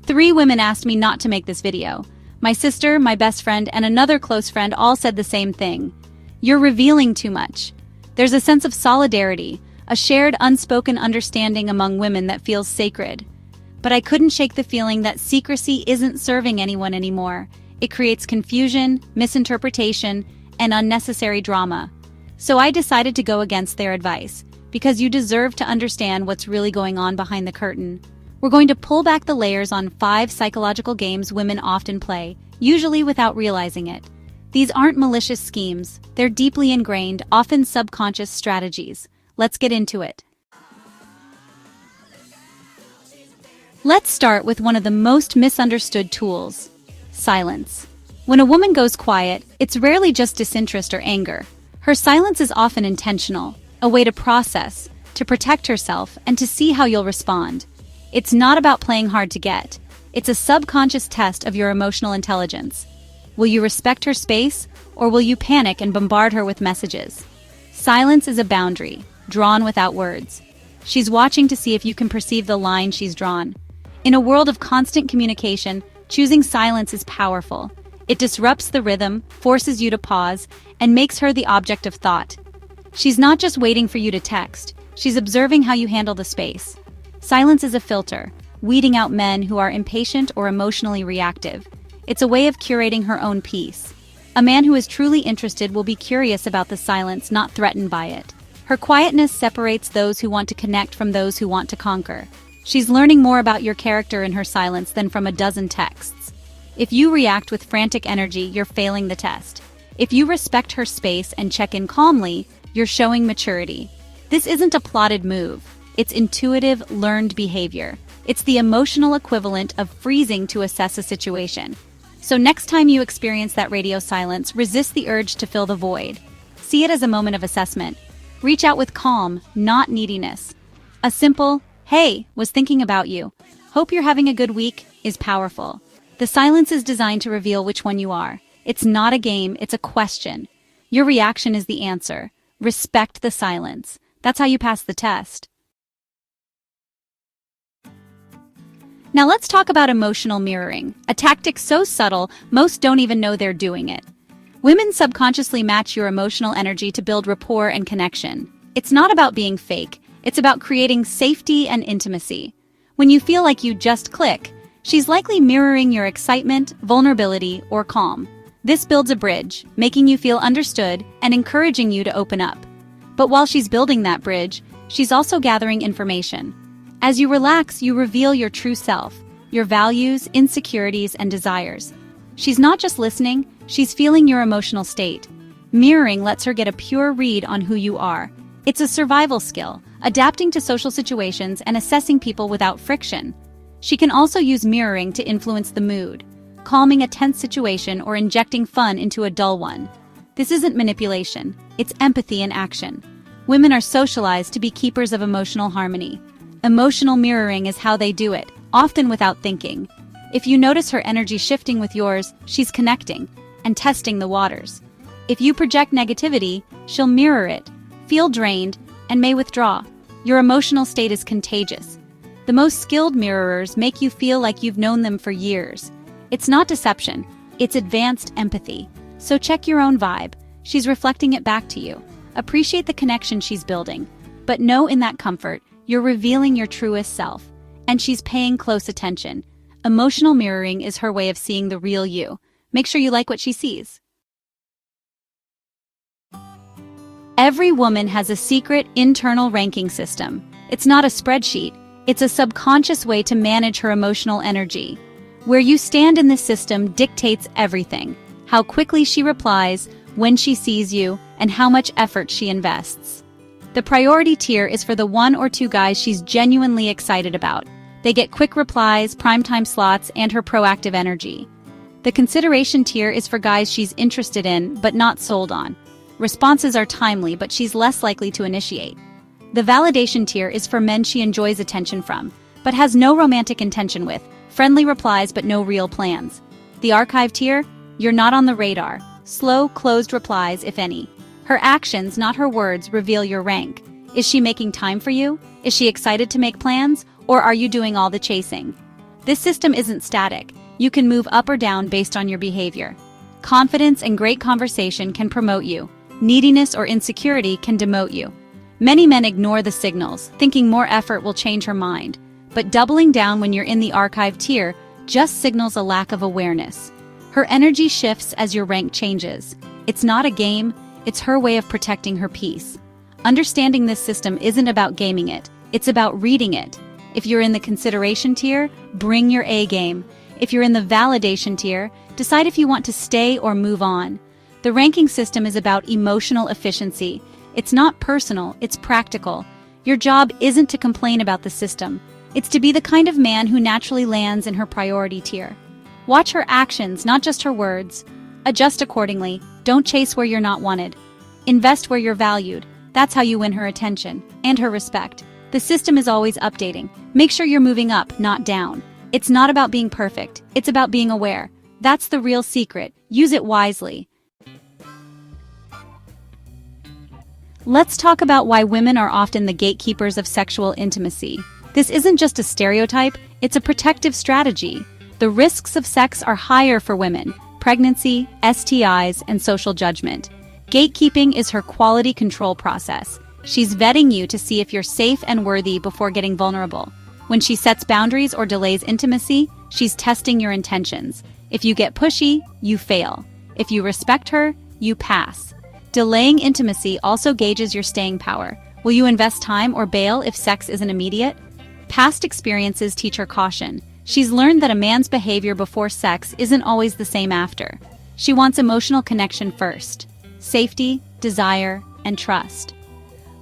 3 women asked me not to make this video. My sister, my best friend, and another close friend all said the same thing. You're revealing too much. There's a sense of solidarity, a shared unspoken understanding among women that feels sacred. But I couldn't shake the feeling that secrecy isn't serving anyone anymore. It creates confusion, misinterpretation, and unnecessary drama. So I decided to go against their advice, because you deserve to understand what's really going on behind the curtain. We're going to pull back the layers on 5 psychological games women often play, usually without realizing it. These aren't malicious schemes, they're deeply ingrained, often subconscious strategies. Let's get into it. Let's start with one of the most misunderstood tools: silence. When a woman goes quiet, it's rarely just disinterest or anger. Her silence is often intentional, a way to process, to protect herself, and to see how you'll respond. It's not about playing hard to get. It's a subconscious test of your emotional intelligence. Will you respect her space, or will you panic and bombard her with messages? Silence is a boundary, drawn without words. She's watching to see if you can perceive the line she's drawn. In a world of constant communication, choosing silence is powerful. It disrupts the rhythm, forces you to pause, and makes her the object of thought. She's not just waiting for you to text, she's observing how you handle the space. Silence is a filter, weeding out men who are impatient or emotionally reactive. It's a way of curating her own peace. A man who is truly interested will be curious about the silence, not threatened by it. Her quietness separates those who want to connect from those who want to conquer. She's learning more about your character in her silence than from a dozen texts. If you react with frantic energy, you're failing the test. If you respect her space and check in calmly, you're showing maturity. This isn't a plotted move. It's intuitive, learned behavior. It's the emotional equivalent of freezing to assess a situation. So next time you experience that radio silence, resist the urge to fill the void. See it as a moment of assessment. Reach out with calm, not neediness. A simple, "Hey, was thinking about you. Hope you're having a good week," is powerful. The silence is designed to reveal which one you are. It's not a game, it's a question. Your reaction is the answer. Respect the silence. That's how you pass the test. Now let's talk about emotional mirroring, a tactic so subtle, most don't even know they're doing it. Women subconsciously match your emotional energy to build rapport and connection. It's not about being fake, it's about creating safety and intimacy. When you feel like you just click, she's likely mirroring your excitement, vulnerability, or calm. This builds a bridge, making you feel understood and encouraging you to open up. But while she's building that bridge, she's also gathering information. As you relax, you reveal your true self, your values, insecurities, and desires. She's not just listening, she's feeling your emotional state. Mirroring lets her get a pure read on who you are. It's a survival skill, adapting to social situations and assessing people without friction. She can also use mirroring to influence the mood, calming a tense situation or injecting fun into a dull one. This isn't manipulation, it's empathy in action. Women are socialized to be keepers of emotional harmony. Emotional mirroring is how they do it, often without thinking. If you notice her energy shifting with yours, she's connecting and testing the waters. If you project negativity, she'll mirror it, feel drained, and may withdraw. Your emotional state is contagious. The most skilled mirrorers make you feel like you've known them for years. It's not deception, it's advanced empathy. So check your own vibe. She's reflecting it back to you. Appreciate the connection she's building. But know in that comfort, you're revealing your truest self. And she's paying close attention. Emotional mirroring is her way of seeing the real you. Make sure you like what she sees. Every woman has a secret internal ranking system. It's not a spreadsheet. It's a subconscious way to manage her emotional energy. Where you stand in this system dictates everything. How quickly she replies, when she sees you, and how much effort she invests. The priority tier is for the 1 or 2 guys she's genuinely excited about. They get quick replies, primetime slots, and her proactive energy. The consideration tier is for guys she's interested in, but not sold on. Responses are timely, but she's less likely to initiate. The validation tier is for men she enjoys attention from, but has no romantic intention with, friendly replies but no real plans. The archive tier? You're not on the radar. Slow, closed replies, if any. Her actions, not her words, reveal your rank. Is she making time for you? Is she excited to make plans? Or are you doing all the chasing? This system isn't static. You can move up or down based on your behavior. Confidence and great conversation can promote you. Neediness or insecurity can demote you. Many men ignore the signals, thinking more effort will change her mind. But doubling down when you're in the archive tier just signals a lack of awareness. Her energy shifts as your rank changes. It's not a game, it's her way of protecting her peace. Understanding this system isn't about gaming it, it's about reading it. If you're in the consideration tier, bring your A game. If you're in the validation tier, decide if you want to stay or move on. The ranking system is about emotional efficiency. It's not personal, it's practical. Your job isn't to complain about the system. It's to be the kind of man who naturally lands in her priority tier. Watch her actions, not just her words. Adjust accordingly. Don't chase where you're not wanted. Invest where you're valued. That's how you win her attention and her respect. The system is always updating. Make sure you're moving up, not down. It's not about being perfect. It's about being aware. That's the real secret. Use it wisely. Let's talk about why women are often the gatekeepers of sexual intimacy. This isn't just a stereotype, it's a protective strategy. The risks of sex are higher for women: pregnancy, STIs, and social judgment. Gatekeeping is her quality control process. She's vetting you to see if you're safe and worthy before getting vulnerable. When she sets boundaries or delays intimacy, she's testing your intentions. If you get pushy, you fail. If you respect her, you pass. Delaying intimacy also gauges your staying power. Will you invest time or bail if sex isn't immediate? Past experiences teach her caution. She's learned that a man's behavior before sex isn't always the same after. She wants emotional connection first. Safety, desire, and trust.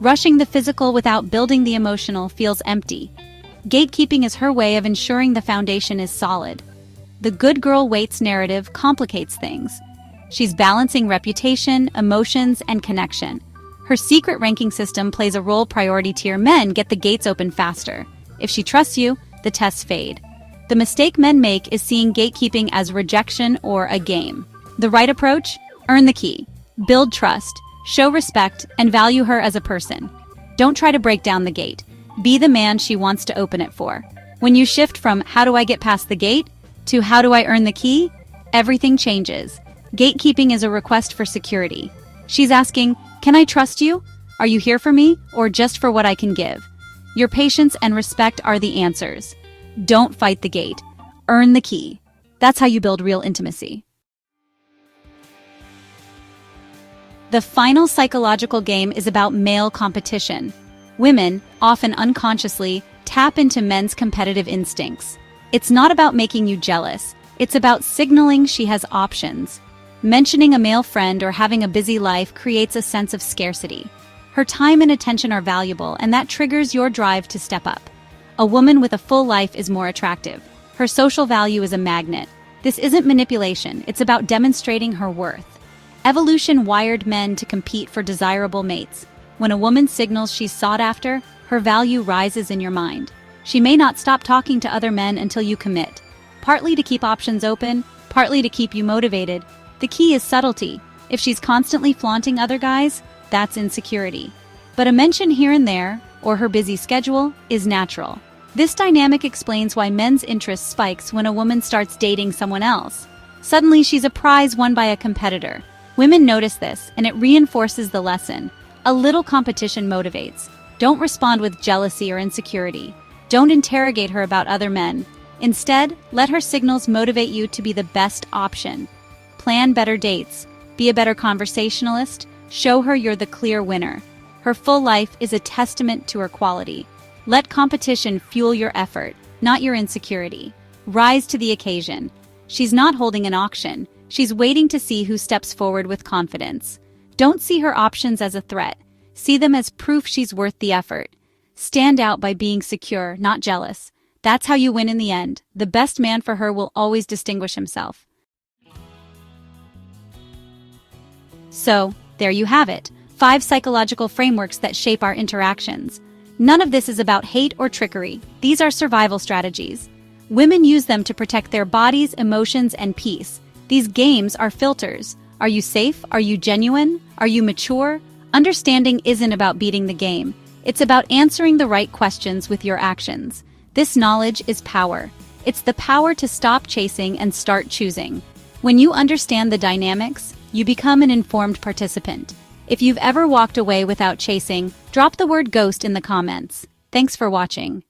Rushing the physical without building the emotional feels empty. Gatekeeping is her way of ensuring the foundation is solid. The good girl waits narrative complicates things. She's balancing reputation, emotions, and connection. Her secret ranking system plays a role priority tier men get the gates open faster. If she trusts you, the tests fade. The mistake men make is seeing gatekeeping as rejection or a game. The right approach? Earn the key. Build trust, show respect, and value her as a person. Don't try to break down the gate. Be the man she wants to open it for. When you shift from "how do I get past the gate" to "how do I earn the key," everything changes. Gatekeeping is a request for security. She's asking, "Can I trust you? Are you here for me, or just for what I can give?" Your patience and respect are the answers. Don't fight the gate. Earn the key. That's how you build real intimacy. The final psychological game is about male competition. Women, often unconsciously, tap into men's competitive instincts. It's not about making you jealous. It's about signaling she has options. Mentioning a male friend or having a busy life creates a sense of scarcity. Her time and attention are valuable, and that triggers your drive to step up. A woman with a full life is more attractive. Her social value is a magnet. This isn't manipulation, it's about demonstrating her worth. Evolution wired men to compete for desirable mates. When a woman signals she's sought after, her value rises in your mind. She may not stop talking to other men until you commit. Partly to keep options open, partly to keep you motivated. The key is subtlety. If she's constantly flaunting other guys, that's insecurity. But a mention here and there, or her busy schedule, is natural. This dynamic explains why men's interest spikes when a woman starts dating someone else. Suddenly she's a prize won by a competitor. Women notice this, and it reinforces the lesson. A little competition motivates. Don't respond with jealousy or insecurity. Don't interrogate her about other men. Instead, let her signals motivate you to be the best option. Plan better dates. Be a better conversationalist. Show her you're the clear winner. Her full life is a testament to her quality. Let competition fuel your effort, not your insecurity. Rise to the occasion. She's not holding an auction. She's waiting to see who steps forward with confidence. Don't see her options as a threat. See them as proof she's worth the effort. Stand out by being secure, not jealous. That's how you win in the end. The best man for her will always distinguish himself. So, there you have it. 5 psychological frameworks that shape our interactions. None of this is about hate or trickery. These are survival strategies. Women use them to protect their bodies, emotions, and peace. These games are filters. Are you safe? Are you genuine? Are you mature? Understanding isn't about beating the game. It's about answering the right questions with your actions. This knowledge is power. It's the power to stop chasing and start choosing. When you understand the dynamics, you become an informed participant. If you've ever walked away without chasing, drop the word ghost in the comments. Thanks for watching.